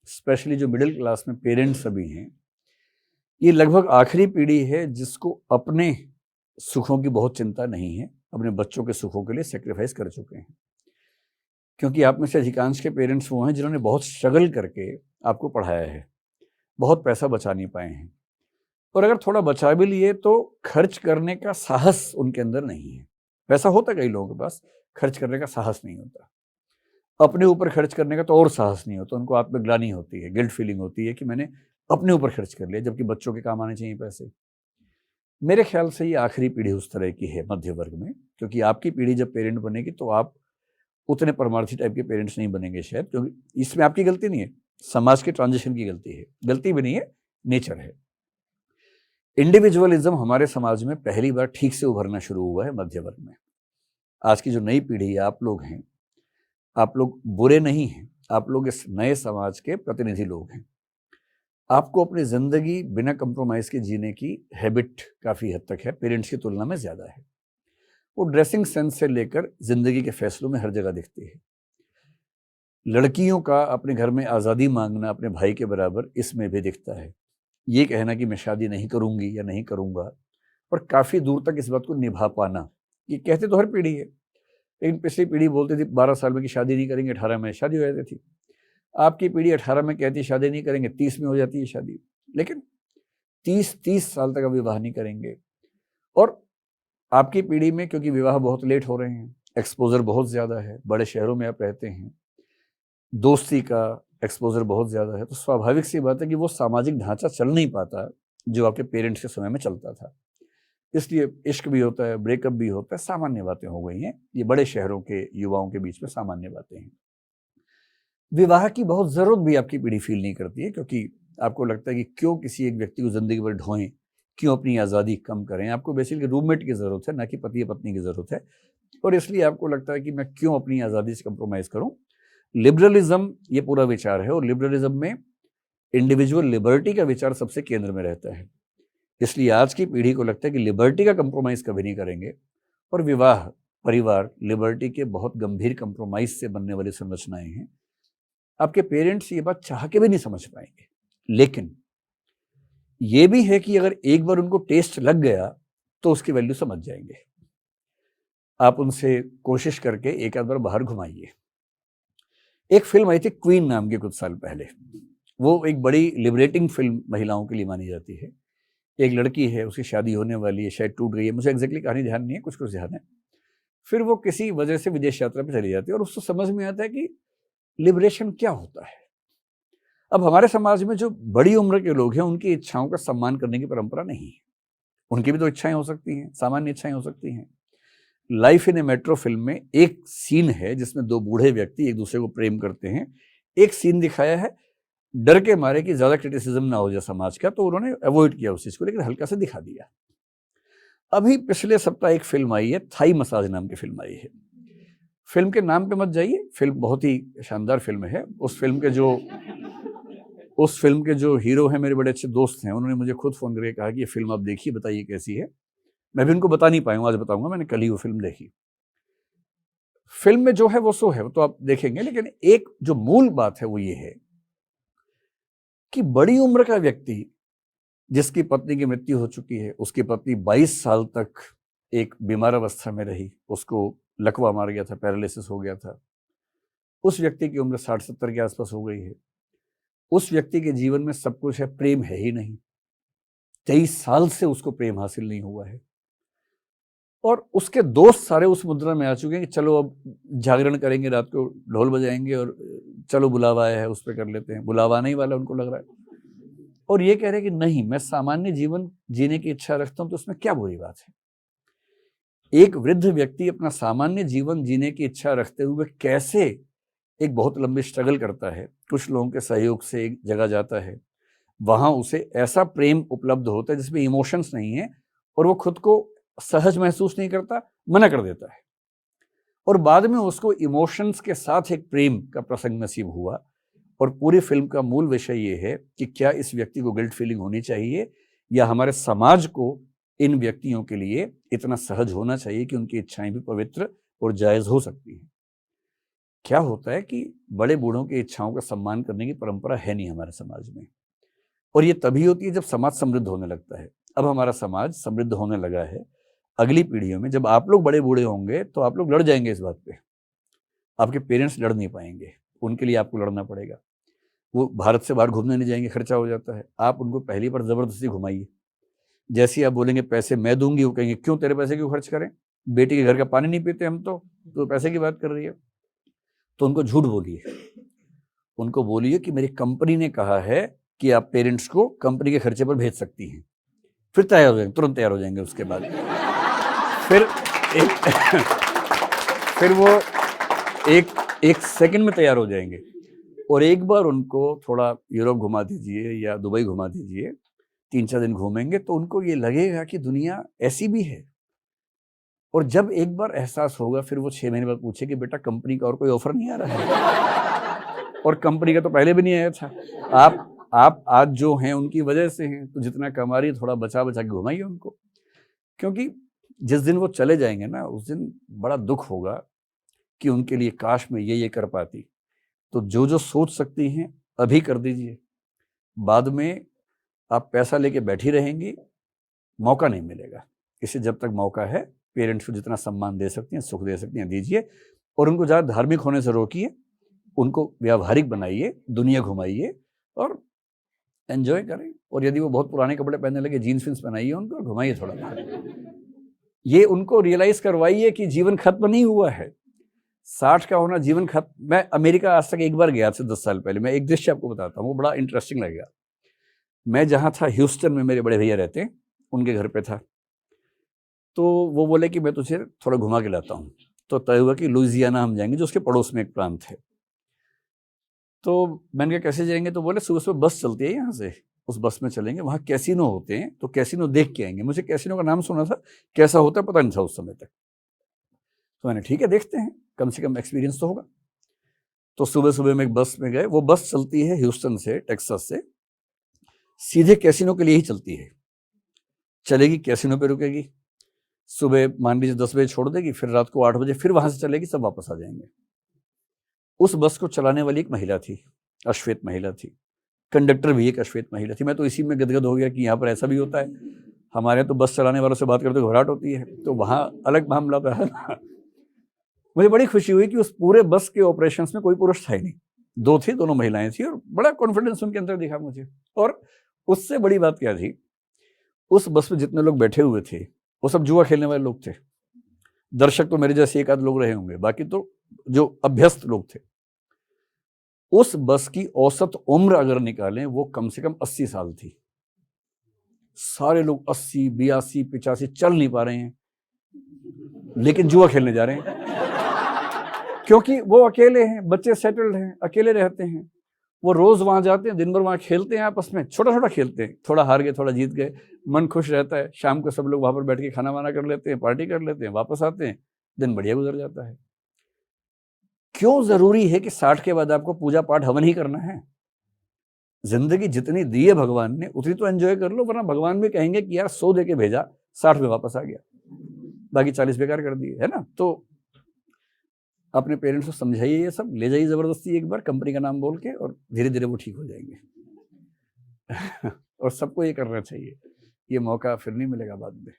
Specially जो middle class में parents अभी हैं, ये लगभग आखिरी पीढ़ी है जिसको अपने सुखों की बहुत चिंता नहीं है, अपने बच्चों के सुखों के लिए सेक्रीफाइस कर चुके हैं। क्योंकि आप में से अधिकांश के पेरेंट्स वो हैं जिन्होंने बहुत स्ट्रगल करके आपको पढ़ाया है, बहुत पैसा बचा नहीं पाए हैं, और अगर थोड़ा बचा भी लिए तो खर्च करने का साहस उनके अंदर नहीं है। पैसा होता कई लोगों के पास, खर्च करने का साहस नहीं होता। अपने ऊपर खर्च करने का तो और साहस नहीं होता, उनको आत्मग्लानि होती है, गिल्ट फीलिंग होती है कि मैंने अपने ऊपर खर्च कर लिया, जबकि बच्चों के काम आने चाहिए पैसे। मेरे ख्याल से ये आखिरी पीढ़ी उस तरह की है मध्य वर्ग में, क्योंकि आपकी पीढ़ी जब पेरेंट बनेगी तो आप उतने परमार्थी टाइप के पेरेंट्स नहीं बनेंगे शायद, क्योंकि इसमें आपकी गलती नहीं है, समाज के ट्रांजिशन की गलती है, गलती भी नहीं है, नेचर है। इंडिविजुअलिज्म हमारे समाज में पहली बार ठीक से उभरना शुरू हुआ है मध्य वर्ग में। आज की जो नई पीढ़ी है, आप लोग हैं, आप लोग बुरे नहीं हैं, आप लोग इस नए समाज के प्रतिनिधि लोग हैं। आपको अपनी जिंदगी बिना कंप्रोमाइज के जीने की हैबिट काफी हद तक है, पेरेंट्स की तुलना में ज्यादा है। वो ड्रेसिंग सेंस से लेकर जिंदगी के फैसलों में हर जगह दिखती है। लड़कियों का अपने घर में आज़ादी मांगना अपने भाई के बराबर इसमें भी दिखता है। ये कहना कि मैं शादी नहीं करूंगी या नहीं करूंगा, और काफी दूर तक इस बात को निभा पाना, ये कहते तो हर पीढ़ी है, लेकिन पिछली पीढ़ी बोलती थी 12 साल में कि शादी नहीं करेंगे, 18 में शादी हो जाती थी। आपकी पीढ़ी 18 में कहती है शादी नहीं करेंगे, 30 में हो जाती है शादी, लेकिन 30 साल तक विवाह नहीं करेंगे। और आपकी पीढ़ी में क्योंकि विवाह बहुत लेट हो रहे हैं, एक्सपोजर बहुत ज़्यादा है, बड़े शहरों में आप रहते हैं, दोस्ती का एक्सपोजर बहुत ज़्यादा है, तो स्वाभाविक सी बात है कि वो सामाजिक ढांचा चल नहीं पाता जो आपके पेरेंट्स के समय में चलता था। इसलिए इश्क भी होता है, ब्रेकअप भी होता है, सामान्य बातें हो गई हैं। ये बड़े शहरों के युवाओं के बीच में सामान्य बातें हैं। विवाह की बहुत ज़रूरत भी आपकी पीढ़ी फील नहीं करती है, क्योंकि आपको लगता है कि क्यों किसी एक व्यक्ति को ज़िंदगी भर ढोएं, क्यों अपनी आज़ादी कम करें। आपको बेसिकली रूममेट की ज़रूरत है, ना कि पति या पत्नी की ज़रूरत है, और इसलिए आपको लगता है कि मैं क्यों अपनी आज़ादी से कंप्रोमाइज़ करूं। लिबरलिज्म ये पूरा विचार है, और लिबरलिज्म में इंडिविजुअल लिबर्टी का विचार सबसे केंद्र में रहता है। इसलिए आज की पीढ़ी को लगता है कि लिबर्टी का कंप्रोमाइज़ कभी नहीं करेंगे, और विवाह, परिवार लिबर्टी के बहुत गंभीर कंप्रोमाइज़ से बनने वाली संरचनाएं हैं। आपके पेरेंट्स ये बात चाह के भी नहीं समझ पाएंगे, लेकिन ये भी है कि अगर एक बार उनको टेस्ट लग गया तो उसकी वैल्यू समझ जाएंगे। आप उनसे कोशिश करके एक आध बार बाहर घुमाइए। एक फिल्म आई थी क्वीन नाम की कुछ साल पहले, वो एक बड़ी लिबरेटिंग फिल्म महिलाओं के लिए मानी जाती है। एक लड़की है, उसकी शादी होने वाली है, शायद टूट गई है, मुझे एग्जैक्टली कहानी ध्यान नहीं है, कुछ कुछ ध्यान है। फिर वो किसी वजह से विदेश यात्रा पर चली जाती है, और उसको समझ में आता है कि लिबरेशन क्या होता है। अब हमारे समाज में जो बड़ी उम्र के लोग हैं, उनकी इच्छाओं का सम्मान करने की परंपरा नहीं है। उनकी भी तो इच्छाएं हो सकती हैं, सामान्य इच्छाएं हो सकती हैं। Life in A metro film में एक सीन है जिसमें दो बूढ़े व्यक्ति एक दूसरे को प्रेम करते हैं। एक सीन दिखाया है, डर के मारे कि ज्यादा क्रिटिसिज्म ना हो जाए समाज का, तो उन्होंने अवॉइड किया उस चीज को, लेकिन हल्का से दिखा दिया। अभी पिछले सप्ताह एक फिल्म आई है, थाई मसाज नाम की फिल्म आई है। फिल्म के नाम पे मत जाइए, फिल्म बहुत ही शानदार फिल्म है। उस फिल्म के जो हीरो हैं मेरे बड़े अच्छे दोस्त हैं, उन्होंने मुझे खुद फोन करके कहा कि ये फिल्म आप देखिए, बताइए कैसी है। मैं भी उनको बता नहीं पाऊंगा, आज बताऊंगा, मैंने कल ही वो फिल्म देखी। फिल्म में जो है वो सो है, वो तो आप देखेंगे, लेकिन एक जो मूल बात है वो ये है कि बड़ी उम्र का व्यक्ति जिसकी पत्नी की मृत्यु हो चुकी है, उसकी पत्नी 22 साल तक एक बीमार अवस्था में रही, उसको लकवा मार गया था, पैरालिसिस हो गया था। उस व्यक्ति की उम्र 60-70 के आसपास हो गई है। उस व्यक्ति के जीवन में सब कुछ है, प्रेम है ही नहीं। 23 साल से उसको प्रेम हासिल नहीं हुआ है, और उसके दोस्त सारे उस मुद्रा में आ चुके हैं कि चलो अब जागरण करेंगे, रात को ढोल बजाएंगे, और चलो बुलावा आया है उस पर कर लेते हैं। बुलावा आने ही वाला उनको लग रहा है, और ये कह रहे हैं कि नहीं, मैं सामान्य जीवन जीने की इच्छा रखता हूं, तो उसमें क्या बुरी बात है। एक वृद्ध व्यक्ति अपना सामान्य जीवन जीने की इच्छा रखते हुए कैसे एक बहुत लंबी स्ट्रगल करता है, कुछ लोगों के सहयोग से एक जगह जाता है, वहां उसे ऐसा प्रेम उपलब्ध होता है जिसमें इमोशंस नहीं है, और वो खुद को सहज महसूस नहीं करता, मना कर देता है, और बाद में उसको इमोशंस के साथ एक प्रेम का प्रसंग नसीब हुआ। और पूरी फिल्म का मूल विषय ये है कि क्या इस व्यक्ति को गिल्ट फीलिंग होनी चाहिए, या हमारे समाज को इन व्यक्तियों के लिए इतना सहज होना चाहिए कि उनकी इच्छाएं भी पवित्र और जायज हो सकती हैं। क्या होता है कि बड़े बूढ़ों की इच्छाओं का सम्मान करने की परंपरा है नहीं हमारे समाज में, और ये तभी होती है जब समाज समृद्ध होने लगता है। अब हमारा समाज समृद्ध होने लगा है, अगली पीढ़ियों में जब आप लोग बड़े बूढ़े होंगे तो आप लोग लड़ जाएंगे इस बात पे, आपके पेरेंट्स लड़ नहीं पाएंगे, उनके लिए आपको लड़ना पड़ेगा। वो भारत से बाहर घूमने नहीं जाएंगे, खर्चा हो जाता है, आप उनको पहली बार जबरदस्ती घुमाइए। जैसे आप बोलेंगे पैसे मैं दूंगी, वो कहेंगे क्यों, तेरे पैसे क्यों खर्च करें, बेटी के घर का पानी नहीं पीते हम तो पैसे की बात कर रही है। तो उनको झूठ बोलिए, उनको बोलिए कि मेरी कंपनी ने कहा है कि आप पेरेंट्स को कंपनी के खर्चे पर भेज सकती हैं, फिर तैयार हो जाएंगे, तुरंत तैयार हो जाएंगे। उसके बाद फिर वो एक सेकंड में तैयार हो जाएंगे। और एक बार उनको थोड़ा यूरोप घुमा दीजिए या दुबई घुमा दीजिए, 3-4 दिन घूमेंगे तो उनको ये लगेगा कि दुनिया ऐसी भी है। और जब एक बार एहसास होगा, फिर वो 6 महीने बाद पूछे कि बेटा कंपनी का और कोई ऑफर नहीं आ रहा है? और कंपनी का तो पहले भी नहीं आया था। आप आज जो हैं उनकी वजह से हैं, तो जितना कमा रही है थोड़ा बचा बचा के घुमाइए उनको, क्योंकि जिस दिन वो चले जाएंगे ना, उस दिन बड़ा दुख होगा कि उनके लिए काश मैं ये कर पाती। तो जो सोच सकती हैं अभी कर दीजिए, बाद में आप पैसा लेके बैठी रहेंगी, मौका नहीं मिलेगा। इससे जब तक मौका है, पेरेंट्स को जितना सम्मान दे सकती हैं, सुख दे सकती हैं, दीजिए। और उनको ज़्यादा धार्मिक होने से रोकिए, उनको व्यावहारिक बनाइए, दुनिया घुमाइए और एंजॉय करें। और यदि वो बहुत पुराने कपड़े पहनने लगे, जीन्स विन्स पहनाइए उनको और घुमाइए थोड़ा बाहर। ये उनको रियलाइज करवाइए कि जीवन खत्म नहीं हुआ है, 60 का होना जीवन खत्म। मैं अमेरिका आज तक एक बार गया था 10 साल पहले। मैं एक दृश्य आपको बताता हूँ, वो बड़ा इंटरेस्टिंग लगेगा। मैं जहाँ था ह्यूस्टन में, मेरे बड़े भैया रहते हैं, उनके घर पे था। तो वो बोले कि मैं तुझे थोड़ा घुमा के लाता हूँ। तो तय हुआ कि लुइसियाना हम जाएंगे, जो उसके पड़ोस में एक प्रांत है। तो मैंने कहा कैसे जाएंगे? तो बोले सुबह सुबह बस चलती है यहाँ से, उस बस में चलेंगे, वहाँ कैसीनो होते हैं, तो कैसीनो देख के आएंगे। मुझे कैसीनो का नाम सुना था, कैसा होता है पता नहीं था उस समय तक। तो मैंने ठीक है देखते हैं, कम से कम एक्सपीरियंस तो होगा। तो सुबह सुबह में एक बस में गए। वो बस चलती है ह्यूस्टन से, टेक्सास से, सीधे कैसीनो के लिए ही चलती है। चलेगी, कैसीनो पे रुकेगी, सुबह मान लीजिए 10 बजे छोड़ देगी, फिर रात को 8 बजे फिर वहां से चलेगी, सब वापस आ जाएंगे। उस बस को चलाने वाली एक महिला थी, अश्वेत महिला थी। कंडक्टर भी एक अश्वेत महिला थी। मैं तो इसी में गदगद हो गया कि यहाँ पर ऐसा भी होता है। हमारे तो बस चलाने वालों से बात करते घबराहट होती है, तो वहाँ अलग मामला था ना। मुझे बड़ी खुशी हुई कि उस पूरे बस के ऑपरेशंस में कोई पुरुष था ही नहीं, 2 थे, दोनों महिलाएं थी, और बड़ा कॉन्फिडेंस उनके अंदर दिखा मुझे। और उससे बड़ी बात क्या थी, उस बस में जितने लोग बैठे हुए थे वो सब जुआ खेलने वाले लोग थे। दर्शक तो मेरे जैसे एक आध लोग रहे होंगे, बाकी तो जो अभ्यस्त लोग थे। उस बस की औसत उम्र अगर निकालें, वो कम से कम 80 साल थी। सारे लोग 80, 82, 85 चल नहीं पा रहे हैं, लेकिन जुआ खेलने जा रहे हैं, क्योंकि वो अकेले हैं, बच्चे सेटल्ड हैं, अकेले रहते हैं। वो रोज वहां जाते हैं, दिन भर वहां खेलते हैं, आपस में छोटा छोटा खेलते हैं, थोड़ा हार गए, थोड़ा जीत गए, मन खुश रहता है। शाम को सब लोग वहां पर बैठ के खाना वाना कर लेते हैं, पार्टी कर लेते हैं, वापस आते हैं, दिन बढ़िया गुजर जाता है। क्यों जरूरी है कि 60 के बाद आपको पूजा पाठ हवन ही करना है? जिंदगी जितनी दी है भगवान ने, उतनी तो एंजॉय कर लो, वरना भगवान भी कहेंगे कि यार 100 दे के भेजा, 60 में वापस आ गया, बाकी 40 बेकार कर दिए, है ना। तो अपने पेरेंट्स को समझाइए, ये सब ले जाइए जबरदस्ती एक बार कंपनी का नाम बोल के, और धीरे धीरे वो ठीक हो जाएंगे। और सबको ये करना चाहिए, ये मौका फिर नहीं मिलेगा बाद में।